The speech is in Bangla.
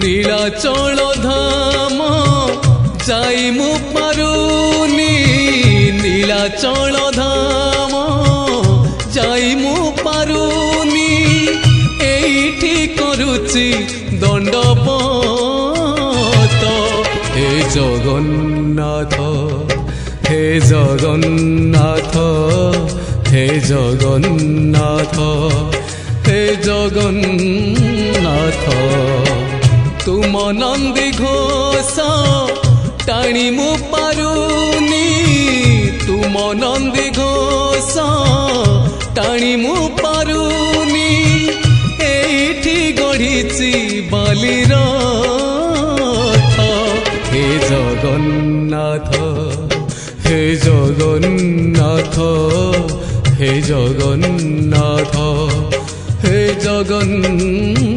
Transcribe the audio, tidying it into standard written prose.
নীলাচল ধাম যাই মু পারুনি নীলাচল ধাম যাই মু পারুনি এইটি করুচি দণ্ডপত হে জগন্নাথ হে জগন্নাথ হে জগন্নাথ হে জগন্নাথ তুম নন্দী ঘোষ টাণি মু পারুনি তুম নন্দী ঘোষ টাণি মু পারুনি এইটি গড়িছি বালির হে জগন্নাথ হে জগন্নাথ হে জগন্নাথ হে জগন্নাথ।